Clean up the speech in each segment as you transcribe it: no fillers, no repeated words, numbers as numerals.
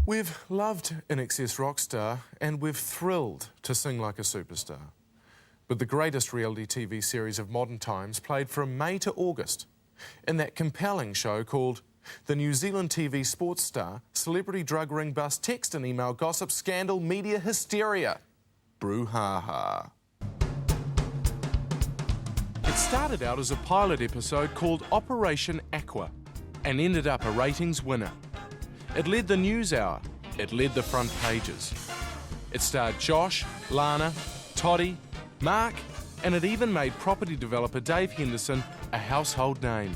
We've loved In Excess Rockstar and we've thrilled to sing like a superstar. But the greatest reality TV series of modern times played from May to August in that compelling show called The New Zealand TV Sports Star, Celebrity Drug Ring Bust, Text and Email Gossip Scandal Media Hysteria. Brouhaha. It started out as a pilot episode called Operation Aqua and ended up a ratings winner. It led the news hour, it led the front pages. It starred Josh, Lana, Toddy, Mark, and it even made property developer Dave Henderson a household name.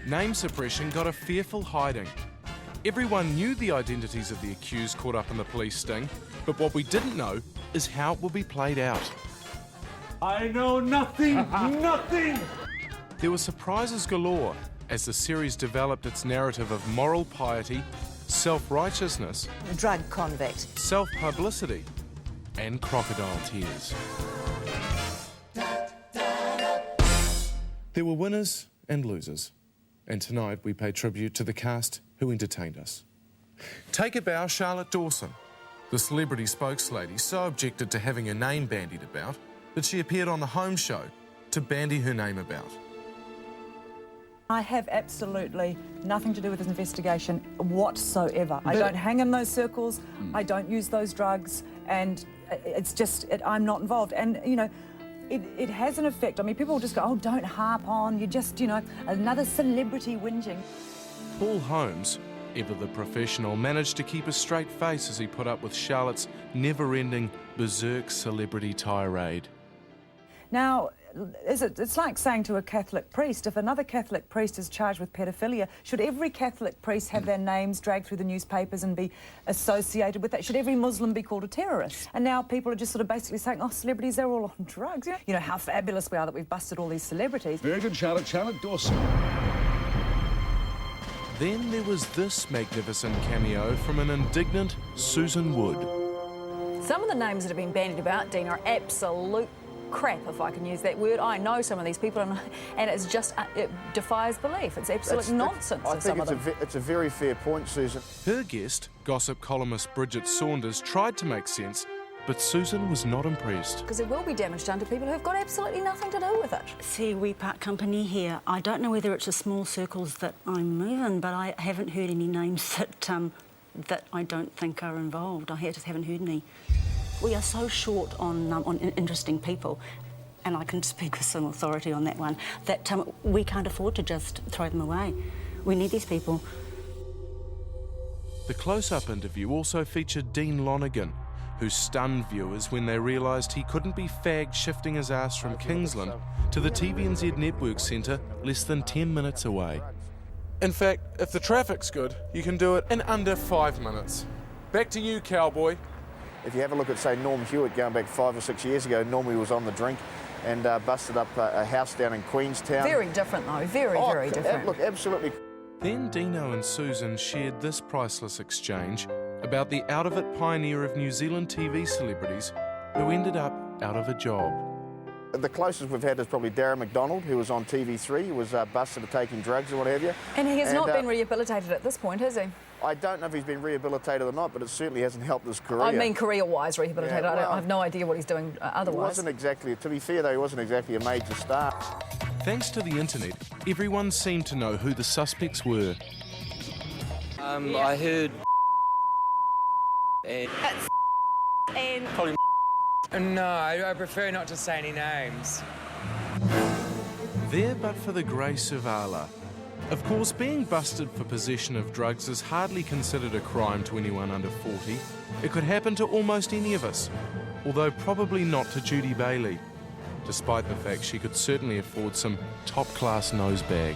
Name suppression got a fearful hiding. Everyone knew the identities of the accused caught up in the police sting, but what we didn't know is how it will be played out. I know nothing, nothing! There were surprises galore as the series developed its narrative of moral piety, self-righteousness, drug convict, self-publicity, and crocodile tears. There were winners and losers, and tonight we pay tribute to the cast who entertained us. Take a bow, Charlotte Dawson, the celebrity spokeslady so objected to having her name bandied about that she appeared on the Home Show to bandy her name about. I have absolutely nothing to do with this investigation whatsoever. I don't hang in those circles, I don't use those drugs, and it's just, I'm not involved. And, you know, it has an effect. I mean, people will just go, oh, don't harp on, you're just, you know, another celebrity whinging. Paul Holmes, ever the professional, managed to keep a straight face as he put up with Charlotte's never-ending berserk celebrity tirade. Now, it's like saying to a Catholic priest, if another Catholic priest is charged with paedophilia, should every Catholic priest have their names dragged through the newspapers and be associated with that? Should every Muslim be called a terrorist? And now people are just sort of basically saying, oh, celebrities, they're all on drugs. You know how fabulous we are that we've busted all these celebrities. Very good, Charlotte. Charlotte Dawson. Then there was this magnificent cameo from an indignant Susan Wood. Some of the names that have been bandied about, Dean, are absolute crap, if I can use that word. I know some of these people, and it's just, it defies belief. It's absolute nonsense. I think it's a very fair point, Susan. Her guest, gossip columnist Bridget Saunders, tried to make sense, but Susan was not impressed. Because there will be damage done to people who've got absolutely nothing to do with it. See, we part company here. I don't know whether it's the small circles that I'm moving, but I haven't heard any names that I don't think are involved. I just haven't heard any. We are so short on interesting people, and I can speak with some authority on that one, that we can't afford to just throw them away. We need these people. The close-up interview also featured Dean Lonergan, who stunned viewers when they realised he couldn't be fagged shifting his ass from Kingsland to the TVNZ Network Centre less than 10 minutes away. In fact, if the traffic's good, you can do it in under 5 minutes. Back to you, cowboy. If you have a look at, say, Norm Hewitt going back 5 or 6 years ago, Normie was on the drink and busted up a house down in Queenstown. Very different, though. Very different. Look, absolutely. Then Dino and Susan shared this priceless exchange about the out-of-it pioneer of New Zealand TV celebrities who ended up out of a job. The closest we've had is probably Darren McDonald, who was on TV3, who was busted for taking drugs or what have you. And he has not been rehabilitated at this point, has he? I don't know if he's been rehabilitated or not, but it certainly hasn't helped his career. I mean career-wise rehabilitated. Yeah, well, I have no idea what he's doing otherwise. He wasn't exactly, to be fair though, he wasn't exactly a major star. Thanks to the internet, everyone seemed to know who the suspects were. I heard And probably no, I prefer not to say any names. There but for the grace of Allah. Of course, being busted for possession of drugs is hardly considered a crime to anyone under 40. It could happen to almost any of us, although probably not to Judy Bailey, despite the fact she could certainly afford some top-class nosebag.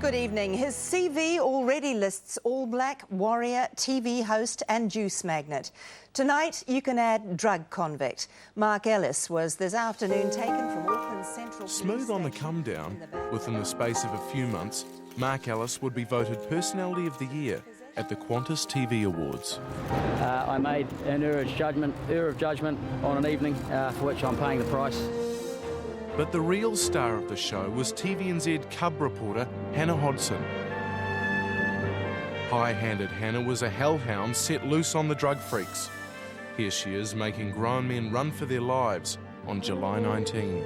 Good evening. His CV already lists All Black, warrior, TV host and juice magnet. Tonight, you can add drug convict. Mark Ellis was this afternoon taken from Auckland Central. Smooth on the come-down, within the space of a few months, Mark Ellis would be voted Personality of the Year at the Qantas TV Awards. I made an error of judgment on an evening for which I'm paying the price. But the real star of the show was TVNZ Cub reporter Hannah Hodson. High-handed Hannah was a hellhound set loose on the drug freaks. Here she is making grown men run for their lives on July 19.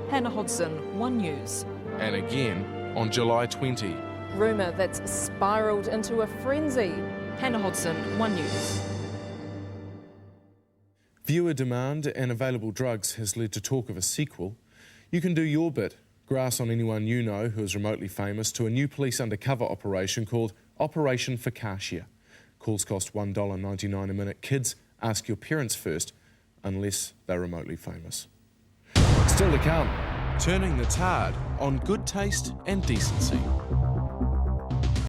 Hannah Hodson, One News. And again on July 20. Rumour that's spiralled into a frenzy. Hannah Hodson, One News. Viewer demand and available drugs has led to talk of a sequel. You can do your bit. Grass on anyone you know who is remotely famous to a new police undercover operation called Operation Fakashia. Calls cost $1.99 a minute. Kids, ask your parents first, unless they're remotely famous. Still to come, turning the tard on good taste and decency.